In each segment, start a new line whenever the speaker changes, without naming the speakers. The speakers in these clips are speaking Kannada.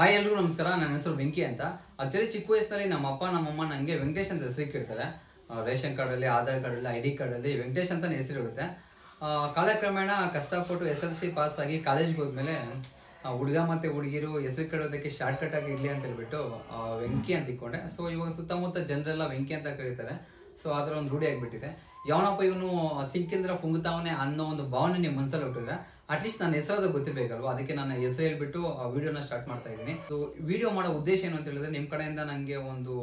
ಹಾಯ್ ಎಲ್ರಿಗೂ ನಮಸ್ಕಾರ. ನನ್ನ ಹೆಸರು ಬೆಂಕಿ ಅಂತ. ಆಕ್ಚುಲಿ ಚಿಕ್ಕ ವಯಸ್ಸಿನಲ್ಲಿ ನಮ್ಮ ಅಪ್ಪ ನಮ್ಮಮ್ಮ ನನಗೆ ವೆಂಕಟೇಶ್ ಅಂತ ಹೆಸರು ಇಟ್ಟಿರ್ತಾರೆ. ರೇಷನ್ ಕಾರ್ಡಲ್ಲಿ, ಆಧಾರ್ ಕಾರ್ಡಲ್ಲಿ, ID ಕಾರ್ಡಲ್ಲಿ ವೆಂಕಟೇಶ್ ಅಂತಾನೆ ಹೆಸರಿರುತ್ತೆ. ಕಾಲಕ್ರಮೇಣ ಕಷ್ಟಪಟ್ಟು SLC ಪಾಸ್ ಆಗಿ ಕಾಲೇಜ್ಗೆ ಹೋದ್ಮೇಲೆ ಹುಡುಗ ಮತ್ತು ಹುಡುಗಿರು ಹೆಸರು ಕಟ್ಟೋದಕ್ಕೆ ಶಾರ್ಟ್ ಕಟ್ ಆಗಿ ಇರಲಿ ಅಂತ ಹೇಳ್ಬಿಟ್ಟು ವೆಂಕಿ ಅಂತ ಇಟ್ಕೊಂಡೆ. ಸೊ ಇವಾಗ ಸುತ್ತಮುತ್ತ ಜನರೆಲ್ಲ ವೆಂಕಿ ಅಂತ ಕರೀತಾರೆ. ಸೊ ಅದರ ಒಂದು ರೂಢಿ ಆಗಿಬಿಟ್ಟಿದೆ. ಯಾವನಪ್ಪ ಇವನು ಸಿಕ್ಕಿಂದ್ರ ಫುಂಗುತ್ತಾವನೆ ಅನ್ನೋ ಒಂದು ಭಾವನೆ ನಿಮ್ಮ ಮನಸ್ಸಲ್ಲಿ ಹುಟ್ಟಿದ್ರೆ ಅಟ್ಲೀಸ್ಟ್ ನನ್ನ ಹೆಸರಾದ ಗೊತ್ತಿರಬೇಕಲ್ವ. ಅದಕ್ಕೆ ನಾನು ಹೆಸರು ಹೇಳ್ಬಿಟ್ಟು ವಿಡಿಯೋನ ಸ್ಟಾರ್ಟ್ ಮಾಡ್ತಾ ಇದ್ದೀನಿ. ಸೊ ವಿಡಿಯೋ ಮಾಡೋ ಉದ್ದೇಶ ಏನು ಅಂತ ಹೇಳಿದ್ರೆ, ನಿಮ್ಮ ಕಡೆಯಿಂದ ನನಗೆ ಒಂದು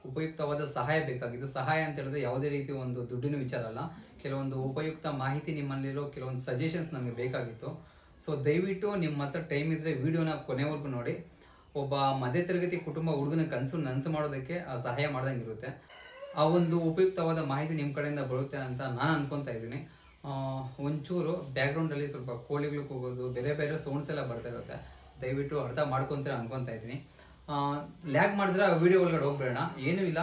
ಉಪಯುಕ್ತವಾದ ಸಹಾಯ ಬೇಕಾಗಿತ್ತು. ಸಹಾಯ ಅಂತ ಹೇಳಿದ್ರೆ ಯಾವುದೇ ರೀತಿ ಒಂದು ದುಡ್ಡಿನ ವಿಚಾರ ಅಲ್ಲ, ಕೆಲವೊಂದು ಉಪಯುಕ್ತ ಮಾಹಿತಿ, ನಿಮ್ಮಲ್ಲಿರೋ ಕೆಲವೊಂದು ಸಜೆಷನ್ಸ್ ನನಗೆ ಬೇಕಾಗಿತ್ತು. ಸೊ ದಯವಿಟ್ಟು ನಿಮ್ಮ ಹತ್ರ ಟೈಮ್ ಇದ್ರೆ ವಿಡಿಯೋನ ಕೊನೆವರೆಗೂ ನೋಡಿ. ಒಬ್ಬ ಮಧ್ಯ ತರಗತಿ ಕುಟುಂಬ ಹುಡುಗನ ನನಸು ಮಾಡೋದಕ್ಕೆ ಸಹಾಯ ಮಾಡ್ದಂಗಿರುತ್ತೆ. ಆ ಒಂದು ಉಪಯುಕ್ತವಾದ ಮಾಹಿತಿ ನಿಮ್ಮ ಕಡೆಯಿಂದ ಬರುತ್ತೆ ಅಂತ ನಾನು ಅನ್ಕೊತಾ ಇದ್ದೀನಿ. ಒಂಚೂರು ಬ್ಯಾಕ್ಗ್ರೌಂಡಲ್ಲಿ ಸ್ವಲ್ಪ ಕೋಳಿಗಳು ಕೂಗೋದು, ಬೇರೆ ಬೇರೆ ಸೌಂಡ್ಸ್ ಎಲ್ಲ ಬರ್ತಾ ಇರುತ್ತೆ. ದಯವಿಟ್ಟು ಅರ್ಥ ಮಾಡ್ಕೊತೀರ ಅನ್ಕೊತಾ ಇದ್ದೀನಿ. ಲ್ಯಾಗ್ ಮಾಡಿದ್ರೆ ವಿಡಿಯೋ ಒಳಗಡೆ ಹೋಗ್ಬೇಡ, ಏನೂ ಇಲ್ಲ.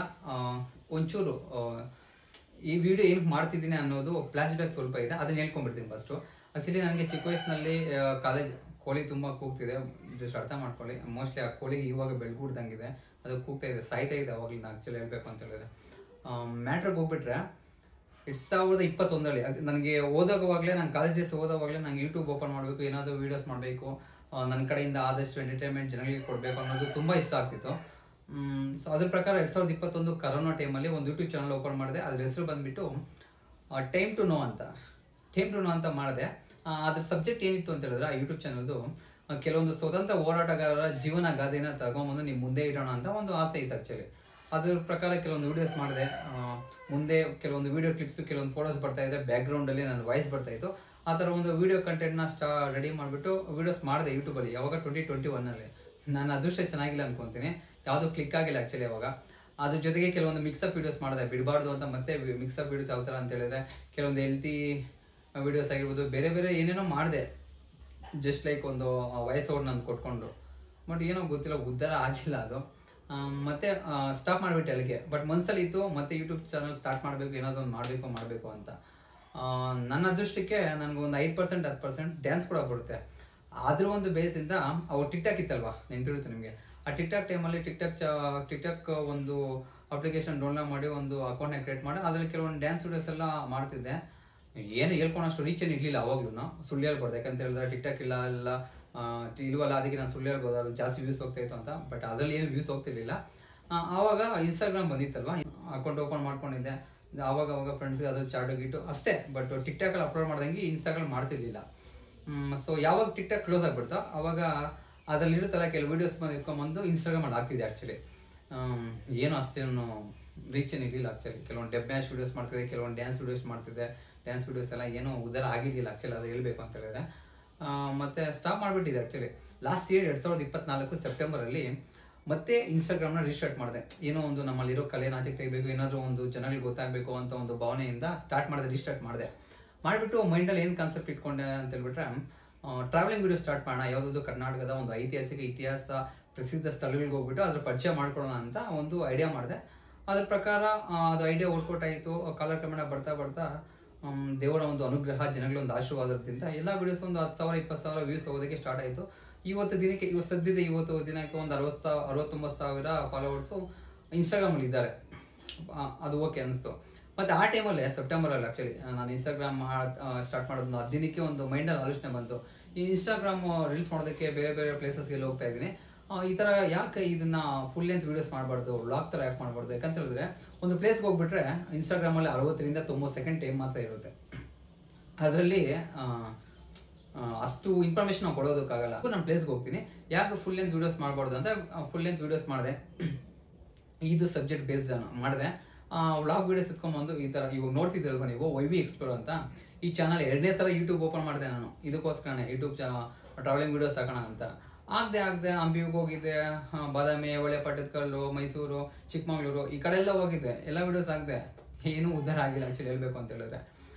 ಒಂಚೂರು ಈ ವಿಡಿಯೋ ಏನಕ್ಕೆ ಮಾಡ್ತಿದ್ದೀನಿ ಅನ್ನೋದು ಫ್ಲಾಶ್ ಬ್ಯಾಕ್ ಸ್ವಲ್ಪ ಇದೆ, ಅದನ್ನ ಹೇಳ್ಕೊಂಡ್ಬಿಡ್ತೀನಿ ಫಸ್ಟು. ಆ್ಯಕ್ಚುಲಿ ನನಗೆ ಚಿಕ್ಕ ವಯಸ್ಸಿನಲ್ಲಿ ಕಾಲೇಜ್ ಕೋಳಿ ತುಂಬ ಕೂಗ್ತಿದೆ. ಜಸ್ಟ್ ಅರ್ಥ ಮಾಡ್ಕೊಳ್ಳಿ. ಮೋಸ್ಟ್ಲಿ ಆ ಕೋಳಿಗೆ ಇವಾಗ ಬೆಳ್ಕೂಡ್ದಂಗಿದೆ, ಅದು ಕೂಗ್ತಾ ಇದೆ, ಸಾಯ್ತಾ ಇದೆ ಅವಾಗಲಿಂದ. ಆ್ಯಕ್ಚುಲಿ ಹೇಳ್ಬೇಕು ಅಂತ ಹೇಳಿದ್ರೆ ಮ್ಯಾಟ್ರಿಗೆ ಹೋಗ್ಬಿಟ್ರೆ 2021ರಲ್ಲಿ ನನಗೆ ಓದೋವಾಗಲೇ, ನಾನು ಕಾಲೇಜ್ ಡೇಸ್ ಓದೋವಾಗಲೇ ನಂಗೆ ಯೂಟ್ಯೂಬ್ ಓಪನ್ ಮಾಡಬೇಕು, ಏನಾದರೂ ವೀಡಿಯೋಸ್ ಮಾಡಬೇಕು, ನನ್ನ ಕಡೆಯಿಂದ ಆದಷ್ಟು ಎಂಟರ್ಟೈನ್ಮೆಂಟ್ ಜನಗಳಿಗೆ ಕೊಡಬೇಕು ಅನ್ನೋದು ತುಂಬ ಇಷ್ಟ ಆಗ್ತಿತ್ತು. ಸೊ ಅದ್ರ ಪ್ರಕಾರ 2021 ಕರೋನಾ ಟೈಮಲ್ಲಿ ಒಂದು ಯೂಟ್ಯೂಬ್ ಚಾನಲ್ ಓಪನ್ ಮಾಡಿದೆ. ಅದ್ರ ಹೆಸರು ಬಂದುಬಿಟ್ಟು ಟೈಮ್ ಟು ನೋ ಅಂತ ಮಾಡಿದೆ. ಅದ್ರ ಸಬ್ಜೆಕ್ಟ್ ಏನಿತ್ತು ಅಂತ ಹೇಳಿದ್ರೆ, ಆ ಯೂಟ್ಯೂಬ್ ಚಾನಲ್ದು ಕೆಲವೊಂದು ಸ್ವತಂತ್ರ ಹೋರಾಟಗಾರರ ಜೀವನ ಗಾದೆನ ತಗೊಂಬಂದು ನಿಮ್ಮ ಮುಂದೆ ಇಡೋಣ ಅಂತ ಒಂದು ಆಸೆ ಇತ್ತು. ಆ್ಯಕ್ಚುಲಿ ಅದ್ರ ಪ್ರಕಾರ ಕೆಲವೊಂದು ವೀಡಿಯೋಸ್ ಮಾಡಿದೆ. ಮುಂದೆ ಕೆಲವೊಂದು ವೀಡಿಯೋ ಕ್ಲಿಪ್ಸು, ಕೆಲವೊಂದು ಫೋಟೋಸ್ ಬರ್ತಾ ಇದೆ, ಬ್ಯಾಕ್ಗ್ರೌಂಡಲ್ಲಿ ನನ್ನ ವಾಯ್ಸ್ ಬರ್ತಾ ಇತ್ತು. ಆ ಥರ ಒಂದು ವೀಡಿಯೋ ಕಂಟೆಂಟ್ನ ರೆಡಿ ಮಾಡಿಬಿಟ್ಟು ವೀಡಿಯೋಸ್ ಮಾಡಿದೆ ಯೂಟ್ಯೂಬಲ್ಲಿ. ಯಾವಾಗ 2021ನಲ್ಲಿ. ನಾನು ಅದೃಷ್ಟ ಚೆನ್ನಾಗಿಲ್ಲ ಅನ್ಕೊತೀನಿ, ಯಾವುದೂ ಕ್ಲಿಕ್ ಆಗಿಲ್ಲ ಆ್ಯಕ್ಚುಲಿ ಅವಾಗ. ಅದ್ರ ಜೊತೆಗೆ ಕೆಲವೊಂದು ಮಿಕ್ಸಪ್ ವೀಡಿಯೋಸ್ ಮಾಡಿದೆ, ಬಿಡಬಾರ್ದು ಅಂತ. ಮತ್ತೆ ಮಿಕ್ಸಪ್ ವೀಡಿಯೋಸ್ ಯಾವ ಥರ ಅಂತ ಹೇಳಿದ್ರೆ, ಕೆಲವೊಂದು ಹೆಲ್ತಿ ವೀಡಿಯೋಸ್ ಆಗಿರ್ಬೋದು, ಬೇರೆ ಬೇರೆ ಏನೇನೋ ಮಾಡಿದೆ. ಜಸ್ಟ್ ಲೈಕ್ ಒಂದು ವಾಯ್ಸ್ ಓವರ್ ನಂದು ಕೊಟ್ಕೊಂಡು. ಬಟ್ ಏನೋ ಗೊತ್ತಿಲ್ಲ, ಉದ್ಧಾರ ಆಗಿಲ್ಲ ಅದು. ಮತ್ತೆ ಸ್ಟಾಪ್ ಮಾಡಿಬಿಟ್ಟೆ ಅಲ್ಲಿಗೆ. ಬಟ್ ಮನಸ್ಸಲ್ಲಿ ಇತ್ತು ಮತ್ತೆ ಯೂಟ್ಯೂಬ್ ಚಾನಲ್ ಸ್ಟಾರ್ಟ್ ಮಾಡಬೇಕು, ಏನಾದರೂ ಒಂದು ಮಾಡಬೇಕು ಅಂತ. ನನ್ನ ಅದೃಷ್ಟಕ್ಕೆ ನನಗೊಂದು 5% 10% ಡ್ಯಾನ್ಸ್ ಕೂಡ ಬರುತ್ತೆ. ಅದ್ರ ಒಂದು ಬೇಸಿಂದ ಅವ್ರು ಟಿಕ್ಟಾಕ್ ಇತ್ತಲ್ವಾ, ನೆನಪಿರುತ್ತೆ ನಿಮಗೆ. ಆ ಟಿಕ್ಟಾಕ್ ಟೈಮಲ್ಲಿ ಟಿಕ್ಟಾಕ್ ಒಂದು ಅಪ್ಲಿಕೇಶನ್ ಡೌನ್ಲೋಡ್ ಮಾಡಿ ಒಂದು ಅಕೌಂಟ್ನ ಕ್ರಿಯೇಟ್ ಮಾಡಿ ಅದರಲ್ಲಿ ಕೆಲವೊಂದು ಡ್ಯಾನ್ಸ್ ವೀಡಿಯೋಸ್ ಎಲ್ಲ ಮಾಡ್ತಿದ್ದೆ. ಏನು ಹೇಳ್ಕೊಳೋಷ್ಟು ರೀಚ್ ಏನು ಇರಲಿಲ್ಲ ಅವಾಗ್ಲೂ. ಸುಳ್ಳು ಹೇಳ್ಬಾರ್ದು, ಯಾಕಂತ ಹೇಳಿದ್ರೆ ಟಿಕ್ಟಾಕ್ ಇಲ್ವಲ್ಲ, ಅದಕ್ಕೆ ನಾನು ಸುಳ್ಳು ಹೇಳ್ಬೋದು ಅದು ಜಾಸ್ತಿ ವ್ಯೂಸ್ ಹೋಗ್ತಾ ಇತ್ತು ಅಂತ. ಬಟ್ ಅದರಲ್ಲಿ ಏನು ವ್ಯೂಸ್ ಹೋಗ್ತಿರ್ಲಿಲ್ಲ. ಆವಾಗ ಇನ್ಸ್ಟಾಗ್ರಾಮ್ ಬಂದಿತ್ತಲ್ವಾ, ಅಕೌಂಟ್ ಓಪನ್ ಮಾಡ್ಕೊಂಡಿದ್ದೆ. ಆವಾಗ ಫ್ರೆಂಡ್ಸ್ಗೆ ಅದ್ರ ಚಾರ್ಟ್ ಗೀಟು ಅಷ್ಟೇ. ಬಟ್ ಟಿಕ್ಟಾಕಲ್ಲಿ ಅಪ್ಲೋಡ್ ಮಾಡ್ದಂಗೆ ಇನ್ಸ್ಟಾಗ್ರಾಮ್ ಮಾಡ್ತಿರ್ಲಿಲ್ಲ. ಸೊ ಯಾವಾಗ ಟಿಕ್ಟಾಕ್ ಕ್ಲೋಸ್ ಆಗಿಬಿಡ್ತೋ ಅವಾಗ ಅದರಲ್ಲಿರುತ್ತಲ್ಲ ಕೆಲವು ವೀಡಿಯೋಸ್ ಬಂದು ಇಟ್ಕೊಂಡ್ಬಂದು ಇನ್ಸ್ಟಾಗ್ರಾಮಲ್ಲಿ ಹಾಕ್ತಿದ್ದೆ. ಆ್ಯಕ್ಚುಲಿ ಏನು ಅಷ್ಟೇನು ರೀಚ್ ಏನು ಇರಲಿಲ್ಲ. ಆ್ಯಕ್ಚುಲಿ ಕೆಲವೊಂದು ಡೆಬ್ ಮ್ಯಾಚ್ ವೀಡಿಯೋಸ್ ಮಾಡ್ತಿದ್ದೆ, ಕೆಲವೊಂದು ಡ್ಯಾನ್ಸ್ ವೀಡಿಯೋಸ್ ಮಾಡ್ತಿದ್ದೆ. ಡ್ಯಾನ್ಸ್ ವೀಡಿಯೋಸ್ ಎಲ್ಲ ಏನೂ ಉದ್ದಾರ ಆಗಿದ್ದಿಲ್ಲ ಆ್ಯಕ್ಚುಲಿ, ಅದು ಹೇಳ್ಬೇಕು ಅಂತ ಹೇಳಿದ್ರೆ. ಮತ್ತೆ ಸ್ಟಾಪ್ ಮಾಡಿಬಿಟ್ಟಿದೆ. ಆ್ಯಕ್ಚುಲಿ ಲಾಸ್ಟ್ ಇಯರ್ 2024 ಸೆಪ್ಟೆಂಬರಲ್ಲಿ ಮತ್ತೆ ಇನ್ಸ್ಟಾಗ್ರಾಮ್ನ ರಿಸ್ಟಾರ್ಟ್ ಮಾಡಿದೆ. ಏನೋ ಒಂದು ನಮ್ಮಲ್ಲಿರೋ ಕಲೆ ನಾಚಕ್ಕೆ ತೆಗಿಬೇಕು, ಏನಾದರೂ ಒಂದು ಜನಗಳಿಗೆ ಗೊತ್ತಾಗಬೇಕು ಅಂತ ಒಂದು ಭಾವನೆಯಿಂದ ರಿಸ್ಟಾರ್ಟ್ ಮಾಡಿಬಿಟ್ಟು ಮೈಂಡಲ್ಲಿ ಏನು ಕಾನ್ಸೆಪ್ಟ್ ಇಟ್ಕೊಂಡೆ ಅಂತ ಹೇಳ್ಬಿಟ್ರೆ, ಟ್ರಾವೆಲಿಂಗ್ ವೀಡಿಯೋ ಸ್ಟಾರ್ಟ್ ಮಾಡೋಣ. ಯಾವುದಾದ್ರು ಕರ್ನಾಟಕದ ಒಂದು ಐತಿಹಾಸಿಕ ಇತಿಹಾಸ ಪ್ರಸಿದ್ಧ ಸ್ಥಳಗಳಿಗೆ ಹೋಗ್ಬಿಟ್ಟು ಅದ್ರ ಪರಿಚಯ ಮಾಡ್ಕೊಳ್ಳೋಣ ಅಂತ ಒಂದು ಐಡಿಯಾ ಮಾಡಿದೆ. ಅದ್ರ ಪ್ರಕಾರ ಅದು ಐಡಿಯಾ ವರ್ಕೌಟ್ ಆಯಿತು. ಕಾಲಕ್ರಮೇಣ ಬರ್ತಾ ದೇವರ ಒಂದು ಅನುಗ್ರಹ, ಜನಗಳ ಒಂದು ಆಶೀರ್ವಾದದಿಂದ ಎಲ್ಲ ವೀಡಿಯೋಸ್ ಒಂದು 10,000 20,000 ವ್ಯೂಸ್ ಹೋಗೋದಕ್ಕೆ ಸ್ಟಾರ್ಟ್ ಆಯಿತು. ಇವತ್ತು ದಿನಕ್ಕೆ ಒಂದು 60,000-69,000 ಫಾಲೋವರ್ಸು ಇನ್ಸ್ಟಾಗ್ರಾಮಲ್ಲಿ ಇದ್ದಾರೆ. ಅದು ಓಕೆ ಅನಿಸ್ತು. ಮತ್ತು ಆ ಟೈಮಲ್ಲೇ ಸೆಪ್ಟೆಂಬರಲ್ಲಿ ಆ್ಯಕ್ಚುಲಿ ನಾನು ಇನ್ಸ್ಟಾಗ್ರಾಮ್ ಸ್ಟಾರ್ಟ್ ಮಾಡೋದು 10 ದಿನಕ್ಕೆ ಒಂದು ಮೈಂಡಲ್ಲಿ ಆಲೋಚನೆ ಬಂತು. ಈ ಇನ್ಸ್ಟಾಗ್ರಾಮ್ ರೀಲ್ಸ್ ಮಾಡೋದಕ್ಕೆ ಬೇರೆ ಬೇರೆ ಪ್ಲೇಸಸ್ಗೆಲ್ಲ ಹೋಗ್ತಾ ಇದ್ದೀನಿ. ಈ ಥರ ಯಾಕೆ ಇದನ್ನ ಫುಲ್ ಲೆಂತ್ ವೀಡಿಯೋಸ್ ಮಾಡಬಾರ್ದು, ವ್ಲಾಗ್ ಥರ ಯಾಕೆ ಮಾಡಬಾರ್ದು? ಯಾಕಂತ ಹೇಳಿದ್ರೆ ಒಂದು ಪ್ಲೇಸ್ಗೆ ಹೋಗ್ಬಿಟ್ರೆ ಇನ್ಸ್ಟಾಗ್ರಾಮಲ್ಲಿ 60 to 90 ಸೆಕೆಂಡ್ ಟೈಮ್ ಮಾತ್ರ ಇರುತ್ತೆ. ಅದರಲ್ಲಿ ಅಷ್ಟು ಇನ್ಫಾರ್ಮೇಷನ್ ನಾವು ಕೊಡೋದಕ್ಕಾಗಲ್ಲ. ನಾನು ಪ್ಲೇಸ್ಗೆ ಹೋಗ್ತೀನಿ, ಯಾಕೆ ಫುಲ್ ಲೆಂತ್ ವೀಡಿಯೋಸ್ ಮಾಡಬಾರ್ದು ಅಂತ ಫುಲ್ ಲೆಂತ್ ವೀಡಿಯೋಸ್ ಮಾಡಿದೆ. ಇದು ಸಬ್ಜೆಕ್ಟ್ ಬೇಸ್ಡ್ ಮಾಡಿದೆ. ವ್ಲಾಗ್ ವೀಡಿಯೋಸ್ ಎತ್ಕೊಂಡ್ಬಂದು ಈ ಥರ ಇವಾಗ ನೋಡ್ತಿದ್ದಲ್ವ ನೀವು, YV ಎಕ್ಸ್ಪ್ಲೋರ್ ಅಂತ ಈ ಚಾನಲ್ 2ನೇ ಸಲ ಯೂಟ್ಯೂಬ್ ಓಪನ್ ಮಾಡಿದೆ ನಾನು. ಇದಕ್ಕೋಸ್ಕರನೇ ಯೂಟ್ಯೂಬ್ ಟ್ರಾವೆಲಿಂಗ್ ವೀಡಿಯೋಸ್ ಹಾಕೋಣ ಅಂತ. ಆಗದೆ ಹಂಪಿಗೆ ಹೋಗಿದ್ದೆ, ಬಾದಾಮಿ, ಒಳ್ಳೆ ಪಟ್ಟದಕಲ್ಲು, ಮೈಸೂರು, ಚಿಕ್ಕಮಗಳೂರು ಈ ಕಡೆ ಎಲ್ಲ ಹೋಗಿದ್ದೆ. ಎಲ್ಲ ವೀಡಿಯೋಸ್ ಆಗದೆ ಏನೂ ಉದ್ಧಾರ ಆಗಿಲ್ಲ ಆ್ಯಕ್ಚುಲಿ ಹೇಳ್ಬೇಕು ಅಂತ ಹೇಳಿದ್ರೆ.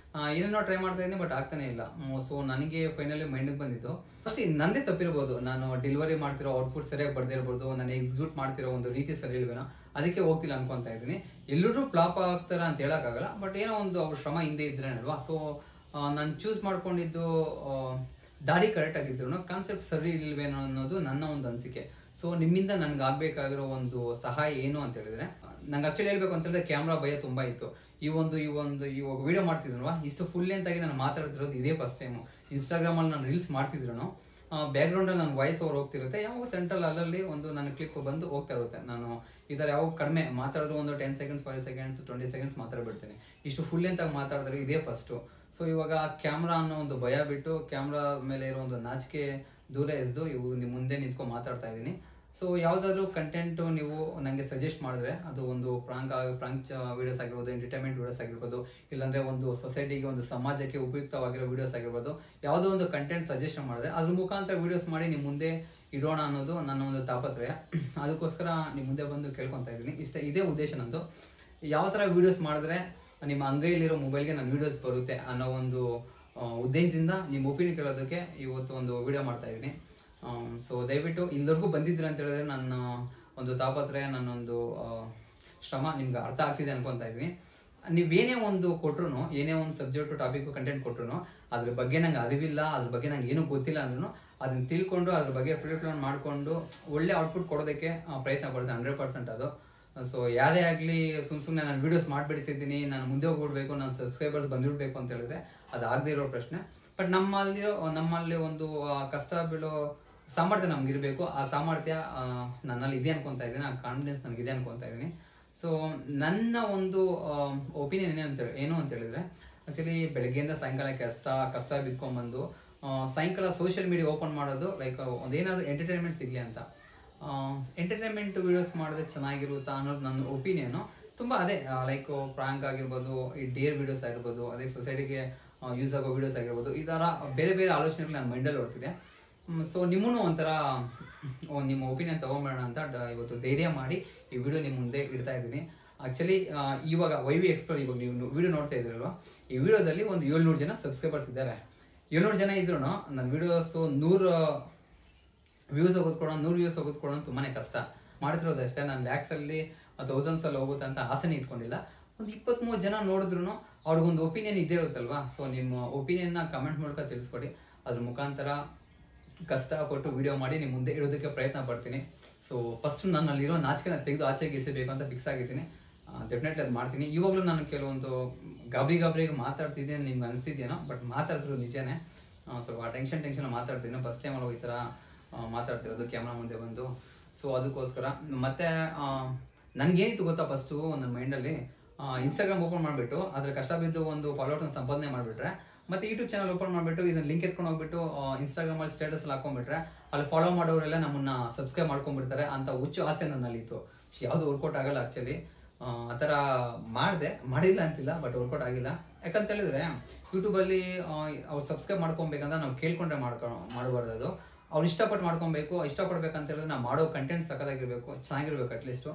ಏನೇನೋ ಟ್ರೈ ಮಾಡ್ತಾ ಇದ್ದೀನಿ, ಬಟ್ ಆಗ್ತಾನೆ ಇಲ್ಲ. ಸೊ ನನಗೆ ಫೈನಲಿ ಮೈಂಡಿಗೆ ಬಂದಿತ್ತು, ಫಸ್ಟ್ ನಂದೇ ತಪ್ಪಿರ್ಬೋದು. ನಾನು ಡೆಲಿವರಿ ಮಾಡ್ತಿರೋ ಔಟ್ಪುಟ್ ಸರಿಯಾಗಿ ಬರ್ದಿರ್ಬೋದು, ನಾನು ಎಕ್ಸಿಕ್ಯೂಟ್ ಮಾಡ್ತಿರೋ ಒಂದು ರೀತಿ ಸರಿ ಇಲ್ವೇನೋ, ಅದಕ್ಕೆ ಹೋಗ್ತಿಲ್ಲ ಅನ್ಕೊತಾ ಇದ್ದೀನಿ. ಎಲ್ಲರೂ ಫ್ಲಾಪ್ ಆಗ್ತಾರ ಅಂತ ಹೇಳೋಕ್ಕಾಗಲ್ಲ, ಬಟ್ ಏನೋ ಒಂದು ಅವ್ರ ಶ್ರಮ ಹಿಂದೆ ಇದ್ರೇನಲ್ವಾ. ಸೊ ನಾನು ಚೂಸ್ ಮಾಡ್ಕೊಂಡಿದ್ದು ದಾರಿ ಕರೆಕ್ಟ್ ಆಗಿದ್ರು ಕಾನ್ಸೆಪ್ಟ್ ಸರಿ ಇಲ್ವೇನೋ ಅನ್ನೋದು ನನ್ನ ಒಂದು ಅನಿಸಿಕೆ. ಸೊ ನಿಮ್ಮಿಂದ ನನ್ಗೆ ಆಗ್ಬೇಕಾಗಿರೋ ಒಂದು ಸಹಾಯ ಏನು ಅಂತ ಹೇಳಿದ್ರೆ, ನಂಗೆ ಆಕ್ಚುಲಿ ಹೇಳ್ಬೇಕು ಅಂತ ಹೇಳಿದ್ರೆ ಕ್ಯಾಮ್ರಾ ಭಯ ತುಂಬಾ ಇತ್ತು. ಇವಾಗ ವಿಡಿಯೋ ಮಾಡ್ತಿದ್ನಲ್ವಾ, ಇಷ್ಟು ಫುಲ್ ಲೆಂತ್ ಆಗಿ ನಾನು ಮಾತಾಡ್ತಿರೋದು ಇದೇ ಫಸ್ಟ್ ಟೈಮು. ಇನ್ಸ್ಟಾಗ್ರಾಮಲ್ಲಿ ನಾನು ರೀಲ್ಸ್ ಮಾಡ್ತಿದ್ರು ಬ್ಯಾಕ್ಗ್ರೌಂಡಲ್ಲಿ ನನ್ನ ವಾಯ್ಸ್ ಓವರ್ ಹೋಗ್ತಿರುತ್ತೆ, ಯಾವಾಗ ಸೆಂಟ್ರಲ್ ಅಲ್ಲಲ್ಲಿ ಒಂದು ನನ್ನ ಕ್ಲಿಪ್ ಬಂದು ಹೋಗ್ತಾ ಇರುತ್ತೆ. ನಾನು ಈ ಥರ ಯಾವಾಗ ಕಡಿಮೆ ಮಾತಾಡಿದ್ರು ಒಂದು 10 ಸೆಕೆಂಡ್ಸ್ 5 ಸೆಕೆಂಡ್ಸ್ 20 ಸೆಕೆಂಡ್ಸ್ ಮಾತಾಡ್ಬಿಡ್ತೀನಿ. ಇಷ್ಟು ಫುಲ್ ಲೆಂತ್ ಆಗಿ ಮಾತಾಡಿದ್ರೆ ಇದೇ ಫಸ್ಟು. ಸೊ ಇವಾಗ ಕ್ಯಾಮ್ರಾ ಅನ್ನೋ ಒಂದು ಭಯ ಬಿಟ್ಟು ಕ್ಯಾಮ್ರಾ ಮೇಲೆ ಇರೋ ಒಂದು ನಾಚಿಕೆ ದೂರ ಎಸ್ದು ನಿಮ್ಮ ಮುಂದೆ ನಿಂತ್ಕೊಂಡು ಮಾತಾಡ್ತಾ ಇದ್ದೀನಿ. ಸೊ ಯಾವುದಾದ್ರೂ ಕಂಟೆಂಟು ನೀವು ನನಗೆ ಸಜೆಸ್ಟ್ ಮಾಡಿದ್ರೆ, ಅದು ಒಂದು ಪ್ರಾಂಕ್ ವೀಡಿಯೋಸ್ ಆಗಿರ್ಬೋದು, ಎಂಟರ್ಟೈನ್ಮೆಂಟ್ ವೀಡಿಯೋಸ್ ಆಗಿರ್ಬೋದು, ಇಲ್ಲಾಂದರೆ ಒಂದು ಸೊಸೈಟಿಗೆ ಒಂದು ಸಮಾಜಕ್ಕೆ ಉಪಯುಕ್ತವಾಗಿರೋ ವೀಡಿಯೋಸ್ ಆಗಿರ್ಬೋದು, ಯಾವುದೋ ಒಂದು ಕಂಟೆಂಟ್ ಸಜೆಷನ್ ಮಾಡಿದ್ರೆ ಅದ್ರ ಮುಖಾಂತರ ವೀಡಿಯೋಸ್ ಮಾಡಿ ನಿಮ್ಮ ಮುಂದೆ ಇಡೋಣ ಅನ್ನೋದು ನನ್ನ ಒಂದು ತಾಪತ್ರಯ. ಅದಕ್ಕೋಸ್ಕರ ನಿಮ್ಮ ಮುಂದೆ ಬಂದು ಕೇಳ್ಕೊತಾ ಇದ್ದೀನಿ. ಇದೇ ಉದ್ದೇಶ ನಂದು. ಯಾವ ಥರ ವೀಡಿಯೋಸ್ ಮಾಡಿದ್ರೆ ನಿಮ್ಮ ಅಂಗೈಯಲ್ಲಿರೋ ಮೊಬೈಲ್ಗೆ ನನ್ನ ವೀಡಿಯೋಸ್ ಬರುತ್ತೆ ಅನ್ನೋ ಒಂದು ಉದ್ದೇಶದಿಂದ ನಿಮ್ಮ ಒಪಿನಿಯನ್ ಕೇಳೋದಕ್ಕೆ ಇವತ್ತು ಒಂದು ವಿಡಿಯೋ ಮಾಡ್ತಾ ಇದ್ದೀನಿ. ಸೊ ದಯವಿಟ್ಟು ಇಲ್ಲಿವರೆಗೂ ಬಂದಿದ್ದೀರ ಅಂತ ಹೇಳಿದ್ರೆ ನನ್ನ ಒಂದು ತಾಪತ್ರಯ, ನನ್ನೊಂದು ಶ್ರಮ ನಿಮ್ಗೆ ಅರ್ಥ ಆಗ್ತಿದೆ ಅನ್ಕೊತಾ ಇದ್ದೀನಿ. ನೀವೇನೇ ಒಂದು ಕೊಟ್ರು, ಏನೇ ಒಂದು ಸಬ್ಜೆಕ್ಟು ಟಾಪಿಕ್ ಕಂಟೆಂಟ್ ಕೊಟ್ರು, ಅದ್ರ ಬಗ್ಗೆ ನಂಗೆ ಅರಿವಿಲ್ಲ, ಅದ್ರ ಬಗ್ಗೆ ನಂಗೆ ಏನೂ ಗೊತ್ತಿಲ್ಲ ಅಂದ್ರೂ ಅದನ್ನ ತಿಳ್ಕೊಂಡು ಅದ್ರ ಬಗ್ಗೆ ಪ್ರಿಪ್ಲೇನ್ ಮಾಡಿಕೊಂಡು ಒಳ್ಳೆ ಔಟ್ಪುಟ್ ಕೊಡೋದಕ್ಕೆ ಪ್ರಯತ್ನ ಪಡ್ತೀನಿ 100% ಅದು. ಸೊ ಯಾರೇ ಆಗಲಿ ಸುಮ್ಮನೆ ನಾನು ವೀಡಿಯೋಸ್ ಮಾಡಿಬಿಡ್ತಿದ್ದೀನಿ, ನಾನು ಮುಂದೆ ಹೋಗ್ಬಿಡ್ಬೇಕು, ನನ್ನ ಸಬ್ಸ್ಕ್ರೈಬರ್ಸ್ ಬಂದ್ಬಿಡ್ಬೇಕು ಅಂತ ಹೇಳಿದ್ರೆ ಅದು ಆಗದೆ ಇರೋ ಪ್ರಶ್ನೆ. ಬಟ್ ನಮ್ಮಲ್ಲಿ ಒಂದು ಕಷ್ಟ ಬೀಳೋ ಸಾಮರ್ಥ್ಯ ನಮ್ಗಿರಬೇಕು. ಆ ಸಾಮರ್ಥ್ಯ ನನ್ನಲ್ಲಿ ಇದೆ ಅನ್ಕೊತಾ ಇದ್ದೀನಿ, ಆ ಕಾನ್ಫಿಡೆನ್ಸ್ ನನಗಿದೆ ಅನ್ಕೊತಾ ಇದ್ದೀನಿ. ಸೊ ನನ್ನ ಒಂದು ಒಪಿನಿಯನ್ ಏನು ಅಂತ ಹೇಳಿದ್ರೆ, ಆ್ಯಕ್ಚುಲಿ ಬೆಳಗ್ಗೆಯಿಂದ ಸಾಯಂಕಾಲ ಕಷ್ಟ ಬಿದ್ಕೊಂಡ್ಬಂದು ಸಾಯಂಕಾಲ ಸೋಷಿಯಲ್ ಮೀಡಿಯಾ ಓಪನ್ ಮಾಡೋದು ಲೈಕ್ ಒಂದೇನಾದರೂ ಎಂಟರ್ಟೈನ್ಮೆಂಟ್ ಸಿಗಲಿ ಅಂತ. ಎಂಟರ್ಟೈನ್ಮೆಂಟ್ ವೀಡಿಯೋಸ್ ಮಾಡಿದ್ರೆ ಚೆನ್ನಾಗಿರುತ್ತಾ ಅನ್ನೋದು ನನ್ನ ಒಪಿನಿಯನು. ತುಂಬ ಅದೇ ಲೈಕ್ ಪ್ರಾಂಕ್ ಆಗಿರ್ಬೋದು, ಈ ಡೇರ್ ವೀಡಿಯೋಸ್ ಆಗಿರ್ಬೋದು, ಅದೇ ಸೊಸೈಟಿಗೆ ಯೂಸ್ ಆಗೋ ವೀಡಿಯೋಸ್ ಆಗಿರ್ಬೋದು, ಈ ಥರ ಬೇರೆ ಬೇರೆ ಆಲೋಚನೆಗಳು ನನ್ನ ಮೈಂಡಲ್ಲಿ ಹೊಡ್ತಿದೆ. ಸೊ ನಿಮ್ಮನ್ನು ಒಂಥರ ನಿಮ್ಮ ಒಪಿನಿಯನ್ ತೊಗೊಂಬೇಡ ಅಂತ ಇವತ್ತು ಧೈರ್ಯ ಮಾಡಿ ಈ ವಿಡಿಯೋ ನಿಮ್ಮ ಮುಂದೆ ಇಡ್ತಾ ಇದ್ದೀನಿ. ಆ್ಯಕ್ಚುಲಿ ಇವಾಗ YV Explore ಇವಾಗ ನೀವು ವಿಡಿಯೋ ನೋಡ್ತಾ ಇದ್ದೀರಲ್ವ, ಈ ವಿಡಿಯೋದಲ್ಲಿ ಒಂದು 700 ಜನ ಸಬ್ಸ್ಕ್ರೈಬರ್ಸ್ ಇದ್ದಾರೆ. 700 ಜನ ಇದ್ರು ನನ್ನ ವಿಡಿಯೋಸು 100 ವ್ಯೂಸ್ ಹೋಗೋದ್ಕೊಡೋ 100 ವ್ಯೂಸ್ ಹೋಗೋದ್ಕೊಡೋ ತುಂಬಾ ಕಷ್ಟ. ಮಾಡ್ತಿರೋದಷ್ಟೇ, ನಾನು ಲ್ಯಾಕ್ಸಲ್ಲಿ ಥೌಸಂಡ್ಸಲ್ಲಿ ಹೋಗುತ್ತೆ ಅಂತ ಆಸೆನೇ ಇಟ್ಕೊಂಡಿಲ್ಲ. ಒಂದು 20-30 ಜನ ನೋಡಿದ್ರು ಅವ್ರಿಗೊಂದು ಒಪಿನಿಯನ್ ಇದ್ದೇ ಇರುತ್ತಲ್ವಾ. ಸೊ ನಿಮ್ಮ ಒಪಿನಿಯನ್ನ ಕಮೆಂಟ್ ಮೂಲಕ ತಿಳಿಸ್ಕೊಡಿ. ಅದ್ರ ಮುಖಾಂತರ ಕಷ್ಟಪಟ್ಟು ವಿಡಿಯೋ ಮಾಡಿ ನಿಮ್ಮ ಮುಂದೆ ಇಡೋದಕ್ಕೆ ಪ್ರಯತ್ನ ಪಡ್ತೀನಿ. ಸೊ ಫಸ್ಟ್ ನನ್ನಲ್ಲಿರೋ ನಾಚಿಕೆನ ತೆಗೆದು ಆಚೆಗೆ ಎಸಬೇಕು ಅಂತ ಫಿಕ್ಸ್ ಆಗಿದ್ದೀನಿ. ಡೆಫಿನೆಟ್ಲಿ ಅದು ಮಾಡ್ತೀನಿ. ಇವಾಗಲೂ ನಾನು ಕೆಲವೊಂದು ಗಾಬರಿಗೆ ಮಾತಾಡ್ತಿದ್ದೀನಿ, ನಿಮ್ಗೆ ಅನಿಸ್ತಿದ್ದೇನೋ, ಬಟ್ ಮಾತಾಡ್ತಿರೋದು ನಿಜನೇ. ಸ್ವಲ್ಪ ಟೆನ್ಷನ್ ಮಾತಾಡ್ತೀನಿ. ಫಸ್ಟ್ ಟೈಮಲ್ಲಿ ಈ ಥರ ಮಾತಾಡ್ತಿರೋದು ಕ್ಯಾಮ್ರಾ ಮುಂದೆ ಬಂದು. ಸೊ ಅದಕ್ಕೋಸ್ಕರ ಮತ್ತೆ ನನಗೇನಿತ್ತು ಗೊತ್ತಾ, ಫಸ್ಟು ನನ್ನ ಮೈಂಡಲ್ಲಿ ಇನ್ಸ್ಟಾಗ್ರಾಮ್ ಓಪನ್ ಮಾಡಿಬಿಟ್ಟು ಅದ್ರ ಕಷ್ಟ ಬಿದ್ದು ಒಂದು ಫಾಲೋವರ್ಸ್ ಸಂಪಾದನೆ ಮಾಡಿಬಿಟ್ರೆ, ಮತ್ತೆ ಯೂಟ್ಯೂಬ್ ಚಾನಲ್ ಓಪನ್ ಮಾಡಿಬಿಟ್ಟು ಇದನ್ನ ಲಿಂಕ್ ಎತ್ಕೊಂಡು ಹೋಗ್ಬಿಟ್ಟು ಇನ್ಸ್ಟಾಗ್ರಾಮಲ್ಲಿ ಸ್ಟೇಟಸ್ ಹಾಕೊಂಡ್ಬಿಟ್ರೆ ಅಲ್ಲಿ ಫಾಲೋ ಮಾಡೋರೆಲ್ಲ ನಮ್ಮನ್ನ ಸಬ್ಸ್ಕ್ರೈಬ್ ಮಾಡ್ಕೊಂಡ್ಬಿಡ್ತಾರೆ ಅಂತ ಹುಚ್ಚು ಆಸೆ ನನ್ನಲ್ಲಿತ್ತು. ಯಾವುದು ವರ್ಕೌಟ್ ಆಗಲ್ಲ. ಆ್ಯಕ್ಚುಲಿ ಆ ಥರ ಮಾಡಿಲ್ಲ ಅಂತಿಲ್ಲ, ಬಟ್ ವರ್ಕೌಟ್ ಆಗಿಲ್ಲ. ಯಾಕಂತ ಹೇಳಿದ್ರೆ ಯೂಟ್ಯೂಬಲ್ಲಿ ಅವ್ರು ಸಬ್ಸ್ಕ್ರೈಬ್ ಮಾಡ್ಕೊಬೇಕಂತ ನಾವು ಕೇಳ್ಕೊಂಡ್ರೆ ಮಾಡಬಾರ್ದು. ಅದು ಅವ್ರು ಇಷ್ಟಪಟ್ಟು ಮಾಡ್ಕೊಬೇಕು. ಇಷ್ಟಪಡ್ಬೇಕಂತ ಹೇಳಿದ್ರೆ ನಾವು ಮಾಡೋ ಕಂಟೆಂಟ್ ಸಕ್ಕತ್ತಾಗಿರ್ಬೇಕು, ಚೆನ್ನಾಗಿರ್ಬೇಕು ಅಟ್ಲೀಸ್ಟು.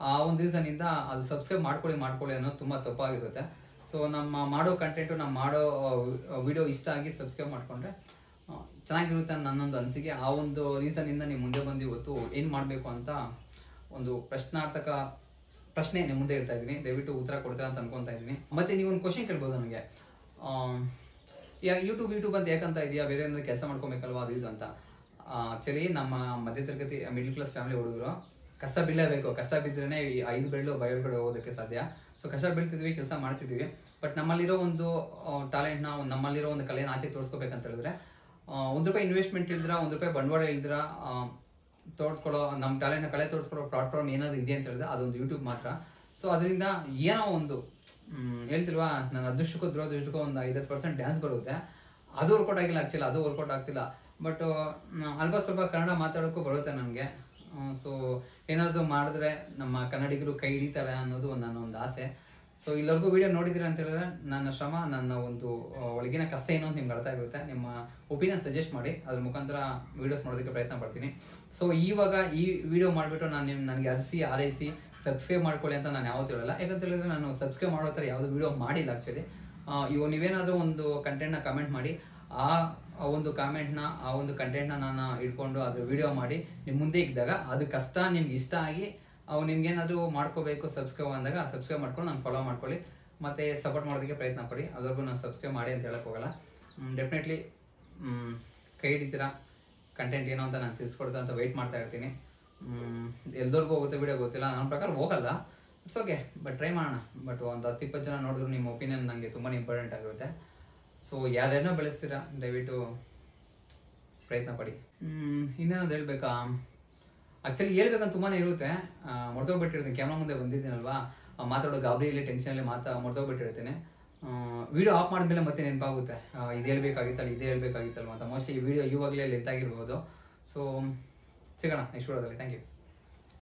ಆ ಒಂದು ರೀಸನಿಂದ ಅದು ಸಬ್ಸ್ಕ್ರೈಬ್ ಮಾಡ್ಕೊಳ್ಳಿ ಅನ್ನೋದು ತುಂಬ ತಪ್ಪಾಗಿರುತ್ತೆ. ಸೊ ನಮ್ಮ ಮಾಡೋ ಕಂಟೆಂಟು, ನಮ್ಮ ಮಾಡೋ ವಿಡಿಯೋ ಇಷ್ಟ ಆಗಿ ಸಬ್ಸ್ಕ್ರೈಬ್ ಮಾಡಿಕೊಂಡ್ರೆ ಚೆನ್ನಾಗಿರುತ್ತೆ ಅಂತ ನನ್ನೊಂದು ಅನಿಸಿಕೆ. ಆ ಒಂದು ರೀಸನಿಂದ ನೀವು ಮುಂದೆ ಬಂದು ಇವತ್ತು ಏನು ಮಾಡಬೇಕು ಅಂತ ಒಂದು ಪ್ರಶ್ನೆ ನಿಮ್ಮ ಮುಂದೆ ಇಡ್ತಾ ಇದ್ದೀನಿ. ದಯವಿಟ್ಟು ಉತ್ತರ ಕೊಡ್ತೀರಾ ಅಂತ ಅನ್ಕೊತಾ ಇದ್ದೀನಿ. ಮತ್ತು ನೀವು ಒಂದು ಕ್ವಶನ್ ಕೇಳ್ಬೋದು ನನಗೆ, ಯೂಟ್ಯೂಬ್ ಅಂತ ಯಾಕಂತ ಇದೆಯಾ, ಬೇರೆ ಏನಾದರೂ ಕೆಲಸ ಮಾಡ್ಕೊಬೇಕಲ್ವಾ ಅದು ಇದು ಅಂತ. ಆ್ಯಕ್ಚುಲಿ ನಮ್ಮ ಮಧ್ಯತರಗತಿ ಮಿಡ್ಲ್ ಕ್ಲಾಸ್ ಫ್ಯಾಮಿಲಿ ಹುಡುಗರು ಕಷ್ಟ ಬೀಳಲೇಬೇಕು. ಕಷ್ಟ ಬಿದ್ದರೆ 5 ಬೆರಳು ಬಯಲು ಹೋಗೋದಕ್ಕೆ ಸಾಧ್ಯ. ಸೊ ಕಷ್ಟ ಬೀಳ್ತಿದ್ವಿ, ಕೆಲಸ ಮಾಡ್ತಿದ್ದೀವಿ. ಬಟ್ ನಮ್ಮಲ್ಲಿರೋ ಒಂದು ಟ್ಯಾಲೆಂಟ್ನ, ನಮ್ಮಲ್ಲಿರೋ ಒಂದು ಕಲೆಯನ್ನು ಆಚೆ ತೋರಿಸ್ಕೋಬೇಕಂತ ಹೇಳಿದ್ರೆ ₹1 ಇನ್ವೆಸ್ಟ್ಮೆಂಟ್ ಇಲ್ದಿರ, ₹1 ಬಂಡವಾಳ ಇಲ್ದಿರ ತೋರಿಸ್ಕೊಳ್ಳೋ, ನಮ್ಮ ಟ್ಯಾಲೆಂಟ್ನ ಕಲೆ ತೋರಿಸ್ಕೊಳ್ಳೋ ಪ್ಲಾಟ್ಫಾರ್ಮ್ ಏನಾದರೂ ಇದೆ ಅಂತ ಹೇಳಿದ್ರೆ ಅದೊಂದು ಯೂಟ್ಯೂಬ್ ಮಾತ್ರ. ಸೊ ಅದರಿಂದ ಏನೋ ಒಂದು ಹೇಳ್ತಿಲ್ವಾ, ನನ್ನ ಅದೃಷ್ಟಕ್ಕೂ ದುರದೃಷ್ಟಕ್ಕೂ ಒಂದು 50% ಡ್ಯಾನ್ಸ್ ಬರುತ್ತೆ. ಅದು ವರ್ಕೌಟ್ ಆಗಿಲ್ಲ. ಆ್ಯಕ್ಚುಲಿ ಅದು ವರ್ಕೌಟ್ ಆಗ್ತಿಲ್ಲ. ಬಟ್ ಅಲ್ಪ ಸ್ವಲ್ಪ ಕನ್ನಡ ಮಾತಾಡೋಕ್ಕೂ ಬರುತ್ತೆ ನನಗೆ. ಸೊ ಏನಾದರೂ ಮಾಡಿದ್ರೆ ನಮ್ಮ ಕನ್ನಡಿಗರು ಕೈ ಹಿಡಿತಾರೆ ಅನ್ನೋದು ನನ್ನೊಂದು ಆಸೆ. ಸೊ ಇಲ್ಲವರೆಗೂ ವಿಡಿಯೋ ನೋಡಿದ್ದೀರ ಅಂತ ಹೇಳಿದ್ರೆ ನನ್ನ ಶ್ರಮ, ನನ್ನ ಒಂದು ಒಳಗಿನ ಕಷ್ಟ ಏನು ಅಂತ ನಿಮ್ಗೆ ಅರ್ಥ ಆಗಿರುತ್ತೆ. ನಿಮ್ಮ ಒಪಿನಿಯನ್ ಸಜೆಸ್ಟ್ ಮಾಡಿ, ಅದ್ರ ಮುಖಾಂತರ ವೀಡಿಯೋಸ್ ಮಾಡೋದಕ್ಕೆ ಪ್ರಯತ್ನ ಪಡ್ತೀನಿ. ಸೊ ಇವಾಗ ಈ ವಿಡಿಯೋ ಮಾಡಿಬಿಟ್ಟು ನನಗೆ ಆರೈಸಿ ಸಬ್ಸ್ಕ್ರೈಬ್ ಮಾಡ್ಕೊಳ್ಳಿ ಅಂತ ನಾನು ಯಾವತ್ತೂ ಹೇಳಲ್ಲ. ಯಾಕಂತ ಹೇಳಿದ್ರೆ ನಾನು ಸಬ್ಸ್ಕ್ರೈಬ್ ಮಾಡೋ ಥರ ಯಾವುದೂ ವಿಡಿಯೋ ಮಾಡಿಲ್ಲ. ಆ್ಯಕ್ಚುಲಿ ಇವಾಗ ನೀವೇನಾದರೂ ಒಂದು ಕಂಟೆಂಟ್ನ ಕಮೆಂಟ್ ಮಾಡಿ, ಆ ಒಂದು ಕಂಟೆಂಟ್ನ ನಾನು ಇಟ್ಕೊಂಡು ಅದ್ರ ವಿಡಿಯೋ ಮಾಡಿ ನಿಮ್ಮ ಮುಂದೆ ಇದ್ದಾಗ ಅದು ಕಷ್ಟ ನಿಮ್ಗೆ ಇಷ್ಟ ಆಗಿ ನಿಮ್ಗೇನಾದರೂ ಮಾಡ್ಕೋಬೇಕು ಸಬ್ಸ್ಕ್ರೈಬ್ ಅಂದಾಗ ಸಬ್ಸ್ಕ್ರೈಬ್ ಮಾಡ್ಕೊಂಡು ನಾನು ಫಾಲೋ ಮಾಡ್ಕೊಳ್ಳಿ, ಮತ್ತು ಸಪೋರ್ಟ್ ಮಾಡೋದಕ್ಕೆ ಪ್ರಯತ್ನ ಪಡಿ. ಅದ್ರಿಗೂ ನಾನು ಸಬ್ಸ್ಕ್ರೈಬ್ ಮಾಡಿ ಅಂತ ಹೇಳಕ್ಕೆ ಹೋಗಲ್ಲ. ಡೆಫಿನೆಟ್ಲಿ ಕೈ ಹಿಡಿತೀರಾ, ಕಂಟೆಂಟ್ ಏನೋ ಅಂತ ನಾನು ತಿಳಿಸ್ಕೊಡ್ತಾ ಅಂತ ವೆಯ್ಟ್ ಮಾಡ್ತಾ ಇರ್ತೀನಿ. ಎಲ್ದವ್ರಿಗೂ ಹೋಗುತ್ತೆ ವಿಡಿಯೋ ಗೊತ್ತಿಲ್ಲ, ನನ್ನ ಪ್ರಕಾರ ಹೋಗಲ್ಲ, ಇಟ್ಸ್ ಓಕೆ, ಬಟ್ ಟ್ರೈ ಮಾಡೋಣ. ಬಟ್ ಒಂದು 10-20 ಜನ ನೋಡಿದ್ರು ನಿಮ್ಮ ಒಪಿನಿಯನ್ ನನಗೆ ತುಂಬಾ ಇಂಪಾರ್ಟೆಂಟ್ ಆಗಿರುತ್ತೆ. ಸೊ ಯಾರೇನೋ ಬೆಳೆಸ್ತೀರಾ, ದಯವಿಟ್ಟು ಪ್ರಯತ್ನ ಪಡಿ. ಇನ್ನೇನದು ಹೇಳ್ಬೇಕಾ, ಆ್ಯಕ್ಚುಲಿ ಹೇಳ್ಬೇಕಂತ ತುಂಬಾ ಇರುತ್ತೆ, ಮರ್ತೋಗ್ಬಿಟ್ಟಿರ್ತೀನಿ. ಕ್ಯಾಮ್ರಾ ಮುಂದೆ ಬಂದಿದ್ದೀನಲ್ವಾ, ಮಾತಾಡೋ ಗಾಬರಿಯಲ್ಲಿ ಟೆನ್ಷನಲ್ಲಿ ಮರ್ತೋಗ್ಬಿಟ್ಟಿರ್ತೀನಿ. ವಿಡಿಯೋ ಆಫ್ ಮಾಡಿದ್ಮೇಲೆ ಮತ್ತೆ ನೆನಪಾಗುತ್ತೆ, ಇದು ಹೇಳ್ಬೇಕಾಗಿತ್ತಲ್ವ ಅಂತ. ಮೋಸ್ಟ್ಲಿ ಈ ವಿಡಿಯೋ ಇವಾಗಲೇ ಲೆಂತ್ ಆಗಿರ್ಬೋದು. ಸೊ ಸಿಗೋಣ ನೆಕ್ಸ್ಟ್ ವಿಡಿಯೋದಲ್ಲಿ. Thank you.